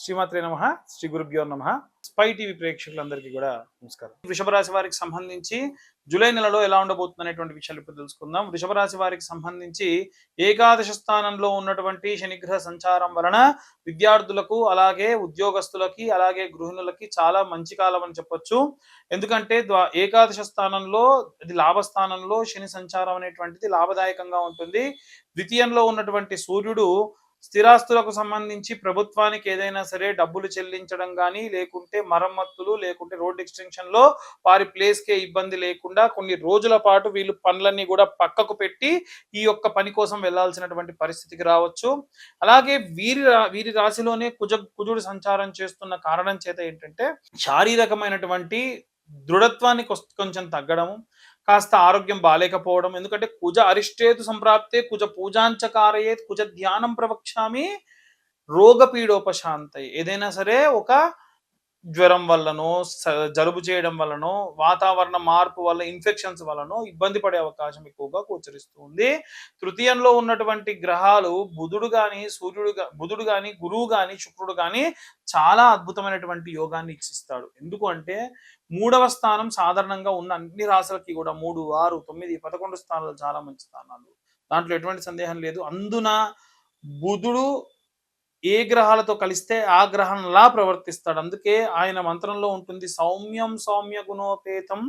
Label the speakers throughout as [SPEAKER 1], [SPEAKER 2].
[SPEAKER 1] శ్రీమాత్రే నమః. శ్రీ గురుభ్యో నమః. స్పై టీవీ ప్రేక్షకులందరికీ కూడా నమస్కారం. వృషభ రాశి వారికి సంబంధించి జూలై నెలలో ఎలా ఉండబోతుంది అనేటువంటి విషయాలు ఇప్పుడు తెలుసుకుందాం. వృషభ రాశి వారికి సంబంధించి ఏకాదశ స్థానంలో ఉన్నటువంటి శనిగ్రహ సంచారం వలన విద్యార్థులకు, అలాగే ఉద్యోగస్తులకి, అలాగే గృహిణులకి చాలా మంచి కాలం అని చెప్పొచ్చు. ఎందుకంటే ఏకాదశ స్థానంలో, అది లాభస్థానంలో శని సంచారం అనేటువంటిది లాభదాయకంగా ఉంటుంది. ద్వితీయంలో ఉన్నటువంటి సూర్యుడు స్థిరాస్తులకు సంబంధించి ప్రభుత్వానికి ఏదైనా సరే డబ్బులు చెల్లించడం కానీ, లేకుంటే మరమ్మతులు, లేకుంటే రోడ్ ఎక్స్టెన్షన్ లో వారి ప్లేస్ కే ఇబ్బంది లేకుండా కొన్ని రోజుల పాటు వీళ్ళు పనులన్నీ కూడా పక్కకు పెట్టి ఈ యొక్క పని కోసం వెళ్లాల్సినటువంటి పరిస్థితికి రావచ్చు. అలాగే వీరి రాశిలోనే కుజుడు సంచారం చేస్తున్న కారణం చేత ఏంటంటే శారీరకమైనటువంటి దృఢత్వాన్ని కొంచెం తగ్గడము, కాస్త ఆరోగ్యం బాలేకపోవడం. ఎందుకంటే కుజ అరిష్టేతు సంప్రాప్తే కుజ పూజాంచకారయేత్ కుజ ధ్యానం ప్రవక్ష్యామి రోగపీడోపశాంతై. ఏదైనా సరే ఒక జ్వరం వల్లనో, జలుబు చేయడం వల్లనో, వాతావరణ మార్పు వల్ల, ఇన్ఫెక్షన్స్ వల్లనో ఇబ్బంది పడే అవకాశం ఎక్కువగా గోచరిస్తుంది. తృతీయంలో ఉన్నటువంటి గ్రహాలు బుధుడు గాని, గురువు గాని, శుక్రుడు గాని చాలా అద్భుతమైనటువంటి యోగాన్ని ఇచ్చిస్తాడు. ఎందుకు అంటే మూడవ స్థానం సాధారణంగా ఉన్న అన్ని రాశులకి కూడా 3, 6, 9, 11 స్థానాలు చాలా మంచి స్థానాలు. దాంట్లో ఎటువంటి సందేహం లేదు. అందున బుధుడు ఏ గ్రహాలతో కలిస్తే ఆ గ్రహంలా ప్రవర్తిస్తాడు. అందుకే ఆయన మంత్రంలో ఉంటుంది సౌమ్యం సౌమ్య గుణోపేతం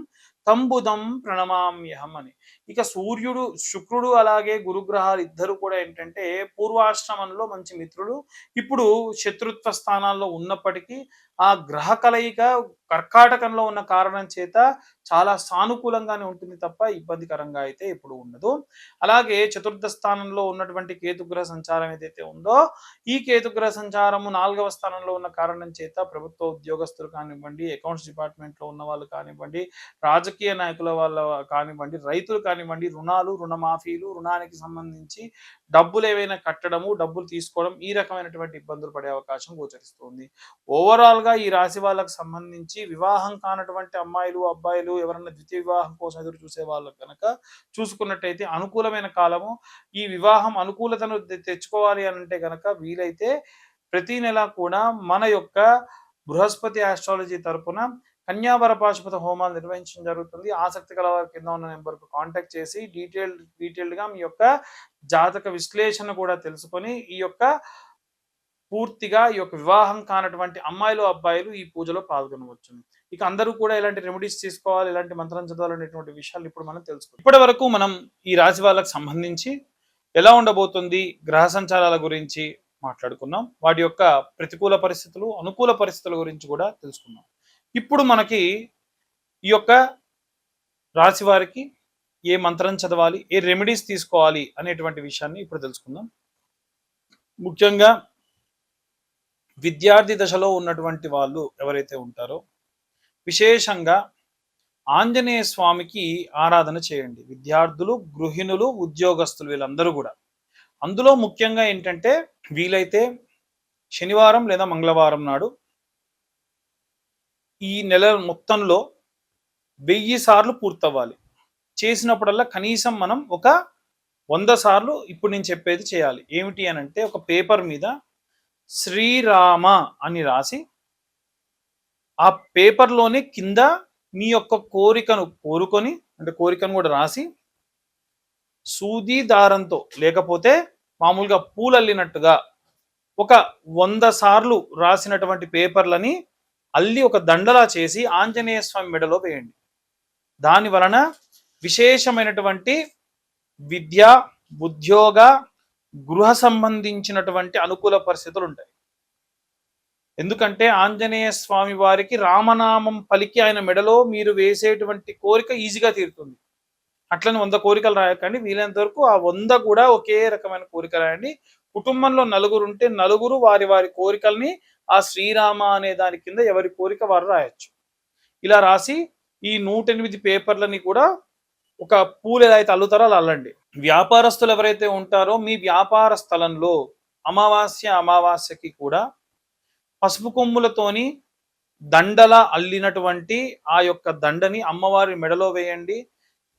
[SPEAKER 1] తంబుదం ప్రణమామ్యహం అని. ఇక సూర్యుడు, శుక్రుడు, అలాగే గురుగ్రహాలు ఇద్దరు కూడా ఏంటంటే పూర్వాశ్రమంలో మంచి మిత్రులు. ఇప్పుడు శత్రుత్వ స్థానాల్లో ఉన్నప్పటికీ ఆ గ్రహ కలయిక కర్కాటకంలో ఉన్న కారణం చేత చాలా సానుకూలంగానే ఉంటుంది తప్ప ఇబ్బందికరంగా అయితే ఎప్పుడు ఉండదు. అలాగే చతుర్థ స్థానంలో ఉన్నటువంటి కేతుగ్రహ సంచారం ఏదైతే ఉందో, ఈ కేతుగ్రహ సంచారము 4వ స్థానంలో ఉన్న కారణం చేత ప్రభుత్వ ఉద్యోగస్తులు కానివ్వండి, అకౌంట్స్ డిపార్ట్మెంట్ లో ఉన్న వాళ్ళు కానివ్వండి, రాజకీయ నాయకుల వాళ్ళ కానివ్వండి, రైతులు కానివ్వండి, రుణాలు, రుణమాఫీలు, రుణానికి సంబంధించి డబ్బులు ఏవైనా కట్టడము, డబ్బులు తీసుకోవడం, ఈ రకమైనటువంటి ఇబ్బందులు పడే అవకాశం గోచరిస్తుంది. ఓవరాల్ గా ఈ రాశి వాళ్ళకు సంబంధించి వివాహం కానటువంటి అమ్మాయిలు, అబ్బాయిలు ఎవరన్నా ద్వితీయ వివాహం కోసం ఎదురు చూసే వాళ్ళకు కనుక చూసుకున్నట్టయితే అనుకూలమైన కాలము. ఈ వివాహం అనుకూలతను తెచ్చుకోవాలి అని అంటే కనుక వీలైతే ప్రతి నెల కూడా మన యొక్క బృహస్పతి ఆస్ట్రాలజీ తరపున కన్యావర పాశుపత హోమాలు నిర్వహించడం జరుగుతుంది. ఆసక్తి కల వారి కింద ఉన్న నెంబర్కు కాంటాక్ట్ చేసి డీటెయిల్డ్ గా మీ యొక్క జాతక విశ్లేషణ కూడా తెలుసుకొని పూర్తిగా ఈ యొక్క వివాహం కానటువంటి అమ్మాయిలు, అబ్బాయిలు ఈ పూజలో పాల్గొనవచ్చు. ఇక అందరూ కూడా ఎలాంటి రెమెడీస్ తీసుకోవాలి, ఎలాంటి మంత్రం చదవాలనేటువంటి విషయాలు ఇప్పుడు మనం తెలుసుకుందాం. ఇప్పటి వరకు మనం ఈ రాశి వాళ్ళకి సంబంధించి ఎలా ఉండబోతుంది, గ్రహ సంచారాల గురించి మాట్లాడుకున్నాం. వాటి యొక్క ప్రతికూల పరిస్థితులు, అనుకూల పరిస్థితుల గురించి కూడా తెలుసుకున్నాం. ఇప్పుడు మనకి ఈ యొక్క రాశి వారికి ఏ మంత్రం చదవాలి, ఏ రెమెడీస్ తీసుకోవాలి అనేటువంటి విషయాన్ని ఇప్పుడు తెలుసుకుందాం. ముఖ్యంగా విద్యార్థి దశలో ఉన్నటువంటి వాళ్ళు ఎవరైతే ఉంటారో విశేషంగా ఆంజనేయ స్వామికి ఆరాధన చేయండి. విద్యార్థులు, గృహిణులు, ఉద్యోగస్తులు వీళ్ళందరూ కూడా. అందులో ముఖ్యంగా ఏంటంటే వీలైతే శనివారం లేదా మంగళవారం నాడు ఈ నెల మొత్తంలో 1000 సార్లు పూర్తవ్వాలి. చేసినప్పుడల్లా కనీసం మనం ఒక 100 సార్లు ఇప్పుడు నేను చెప్పేది చేయాలి. ఏమిటి అని అంటే ఒక పేపర్ మీద శ్రీరామ అని రాసి ఆ పేపర్లోనే కింద మీ యొక్క కోరికను కోరుకొని, అంటే కోరికను కూడా రాసి సూది దారంతో లేకపోతే మామూలుగా పూలల్లినట్టుగా ఒక 100 సార్లు రాసినటువంటి పేపర్లని అల్లి ఒక దండలా చేసి ఆంజనేయ స్వామి మెడలో వేయండి. దాని వలన విశేషమైనటువంటి విద్య, ఉద్యోగ, గృహ సంబంధించినటువంటి అనుకూల పరిస్థితులు ఉంటాయి. ఎందుకంటే ఆంజనేయ స్వామి వారికి రామనామం పలికి ఆయన మెడలో మీరు వేసేటువంటి కోరిక ఈజీగా తీరుతుంది. అట్లని 100 కోరికలు రాయకండి. వీలైనంత వరకు ఆ 100 కూడా ఒకే రకమైన కోరిక రాయండి. కుటుంబంలో నలుగురు ఉంటే నలుగురు వారి వారి కోరికల్ని ఆ శ్రీరామ అనే దాని కింద ఎవరి కోరిక వారు రాయొచ్చు. ఇలా రాసి ఈ 108 పేపర్లని కూడా ఒక పూలు ఎలా అయితే అల్లుతారో అలా అల్లండి. వ్యాపారస్తులు ఎవరైతే ఉంటారో మీ వ్యాపార స్థలంలో అమావాస్యకి కూడా పసుపు కొమ్ములతోని దండల అల్లినటువంటి ఆ యొక్క దండని అమ్మవారి మెడలో వేయండి.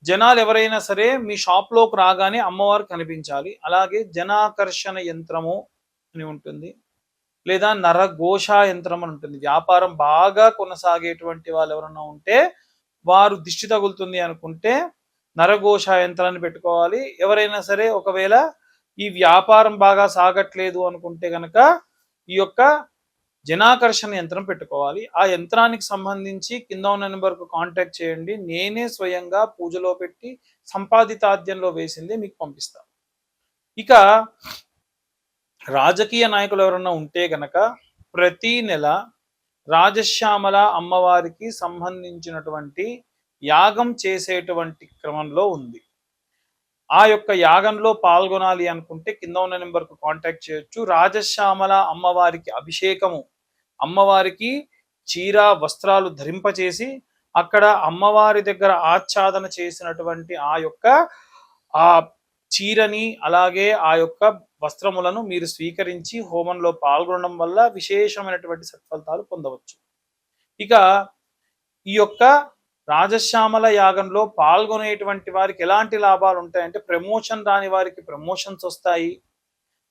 [SPEAKER 1] జనాలు ఎవరైనా సరే మీ షాప్లోకి రాగానే అమ్మవారు కనిపించాలి. అలాగే జనాకర్షణ యంత్రము అని ఉంటుంది. లేదా నరఘోష యంత్రం అని ఉంటుంది. వ్యాపారం బాగా కొనసాగేటువంటి వాళ్ళు ఎవరన్నా ఉంటే వారు దిష్టి తగులుతుంది అనుకుంటే నరఘోష యంత్రాన్ని పెట్టుకోవాలి. ఎవరైనా సరే ఒకవేళ ఈ వ్యాపారం బాగా సాగట్లేదు అనుకుంటే గనక ఈ యొక్క జనాకర్షణ యంత్రం పెట్టుకోవాలి. ఆ యంత్రానికి సంబంధించి కింద ఉన్న నెంబర్‌కు కాంటాక్ట్ చేయండి. నేనే స్వయంగా పూజలో పెట్టి సంపాదితాద్యంలో వేసిందే మీకు పంపిస్తా. ఇక రాజకీయ నాయకులు ఎవరన్నా ఉంటే గనక ప్రతి నెల రాజశ్యామల అమ్మవారికి సంబంధించినటువంటి యాగం చేసేటువంటి క్రమంలో ఉంది. ఆ యొక్క యాగంలో పాల్గొనాలి అనుకుంటే కింద ఉన్న నెంబర్‌కు కాంటాక్ట్ చేయొచ్చు. రాజశ్యామల అమ్మవారికి అభిషేకము, అమ్మవారికి చీర వస్త్రాలు ధరింపచేసి అక్కడ అమ్మవారి దగ్గర ఆచ్ఛాదన చేసినటువంటి ఆ యొక్క ఆ చీరని అలాగే ఆ యొక్క వస్త్రములను మీరు స్వీకరించి హోమంలో పాల్గొనడం వల్ల విశేషమైనటువంటి సత్ఫలితాలు పొందవచ్చు. ఇక ఈ యొక్క రాజశ్యామల యాగంలో పాల్గొనేటువంటి వారికి ఎలాంటి లాభాలు ఉంటాయంటే ప్రమోషన్ రాని వారికి ప్రమోషన్స్ వస్తాయి.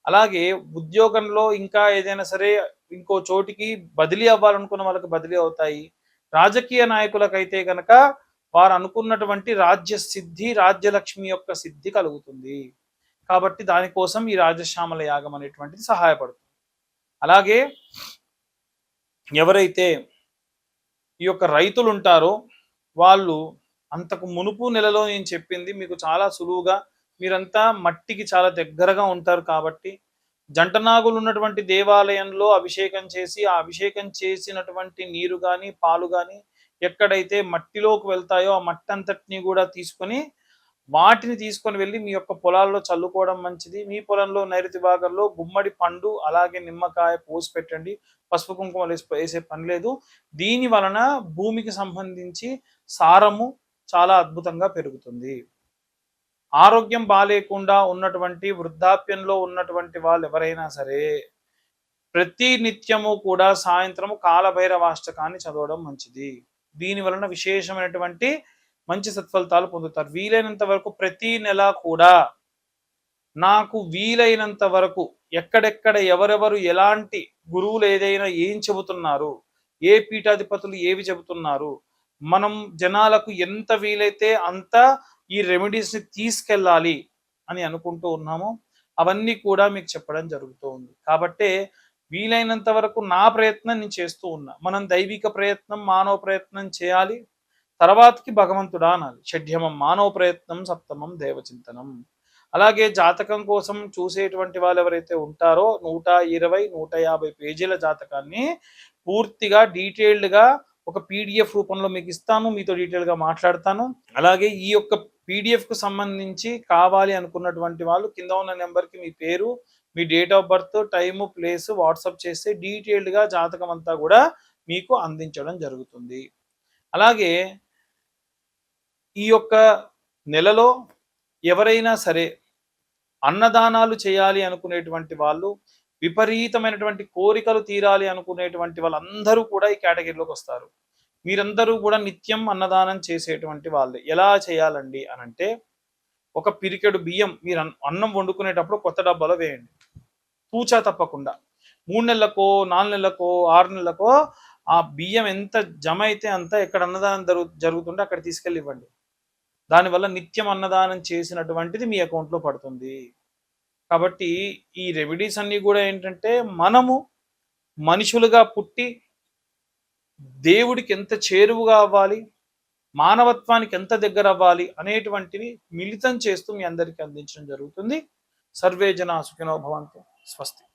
[SPEAKER 1] అలాగే ఉద్యోగంలో ఇంకా ఏదైనా సరే ఇంకో చోటికి బదిలీ అవ్వాలనుకున్న వాళ్ళకి బదిలీ అవుతాయి. రాజకీయ నాయకులకైతే గనక వారు అనుకున్నటువంటి రాజ్య సిద్ధి, రాజ్యలక్ష్మి యొక్క సిద్ధి కలుగుతుంది. కాబట్టి దానికోసం ఈ రాజశ్యామల యాగం అనేటువంటిది సహాయపడుతుంది. అలాగే ఎవరైతే ఈ యొక్క రైతులు ఉంటారో వాళ్ళు అంతకు మునుపు నెలలో నేను చెప్పింది మీకు చాలా సులువుగా మీరంతా మట్టికి చాలా దగ్గరగా ఉంటారు కాబట్టి జంట నాగులు ఉన్నటువంటి దేవాలయంలో అభిషేకం చేసి ఆ అభిషేకం చేసినటువంటి నీరు కానీ పాలు కానీ ఎక్కడైతే మట్టిలోకి వెళ్తాయో ఆ మట్టి అంతటిని కూడా తీసుకొని వాటిని తీసుకొని వెళ్ళి మీ యొక్క పొలాల్లో చల్లుకోవడం మంచిది. మీ పొలంలో నైరుతి భాగంలో గుమ్మడి పండు అలాగే నిమ్మకాయ పోసి పెట్టండి. పసుపు కుంకుమ వేసే పని లేదు. దీని వలన భూమికి సంబంధించి సారము చాలా అద్భుతంగా పెరుగుతుంది. ఆరోగ్యం బాలేకుండా ఉన్నటువంటి వృద్ధాప్యంలో ఉన్నటువంటి వాళ్ళు ఎవరైనా సరే ప్రతి నిత్యము కూడా సాయంత్రము కాలభైరవాష్టకాన్ని చదవడం మంచిది. దీని వలన విశేషమైనటువంటి మంచి సత్ఫలితాలు పొందుతారు. వీలైనంత వరకు ప్రతి నెల కూడా నాకు వీలైనంత వరకు ఎక్కడెక్కడ ఎవరెవరు ఎలాంటి గురువులు ఏదైనా ఏం చెబుతున్నారు, ఏ పీఠాధిపతులు ఏవి చెబుతున్నారు, మనం జనాలకు ఎంత వీలైతే అంత ఈ రెమెడీస్ని తీసుకెళ్ళాలి అని అనుకుంటూ ఉన్నాము. అవన్నీ కూడా మీకు చెప్పడం జరుగుతూ ఉంది. కాబట్టే వీలైనంత వరకు నా ప్రయత్నం నేను చేస్తూ ఉన్నా. మనం దైవిక ప్రయత్నం మానవ ప్రయత్నం చేయాలి, తర్వాతకి భగవంతుడా అనాలి. షడ్యమం మానవ ప్రయత్నం, సప్తమం దేవచింతనం. అలాగే జాతకం కోసం చూసేటువంటి వాళ్ళు ఎవరైతే ఉంటారో 120, 150 పేజీల జాతకాన్ని పూర్తిగా డీటెయిల్డ్గా ఒక పీడిఎఫ్ రూపంలో మీకు ఇస్తాను, మీతో డీటెయిల్గా మాట్లాడతాను. అలాగే ఈ యొక్క పీడిఎఫ్కు సంబంధించి కావాలి అనుకున్నటువంటి వాళ్ళు కింద ఉన్న నెంబర్కి మీ పేరు, మీ date of birth, time, place WhatsApp చేస్తే డీటెయిల్డ్గా జాతకం అంతా కూడా మీకు అందించడం జరుగుతుంది. అలాగే ఈ యొక్క నెలలో ఎవరైనా సరే అన్నదానాలు చేయాలి అనుకునేటువంటి వాళ్ళు, విపరీతమైనటువంటి కోరికలు తీరాలి అనుకునేటువంటి వాళ్ళందరూ కూడా ఈ కేటగిరీలోకి వస్తారు. మీరందరూ కూడా నిత్యం అన్నదానం చేసేటువంటి వాళ్ళే. ఎలా చేయాలండి అనంటే ఒక పిరికెడు బియ్యం మీరు అన్నం వండుకునేటప్పుడు కొత్త డబ్బాలో వేయండి, తూచా తప్పకుండా. 3 నెలలకో 4 నెలలకో 6 నెలలకో ఆ బియ్యం ఎంత జమ అయితే అంత ఎక్కడ అన్నదానం జరుగుతుంటే అక్కడ తీసుకెళ్ళి ఇవ్వండి. దానివల్ల నిత్యం అన్నదానం చేసినటువంటిది మీ అకౌంట్లో పడుతుంది. కాబట్టి ఈ రెమెడీస్ అన్నీ కూడా ఏంటంటే మనము మనుషులుగా పుట్టి దేవుడికి ఎంత చేరువుగా అవ్వాలి, మానవత్వానికి ఎంత దగ్గర అవ్వాలి అనేటువంటివి మిళితం చేస్తూ మీ అందరికీ అందించడం జరుగుతుంది. సర్వే జనా సుఖినో భవంతు. స్వస్తి.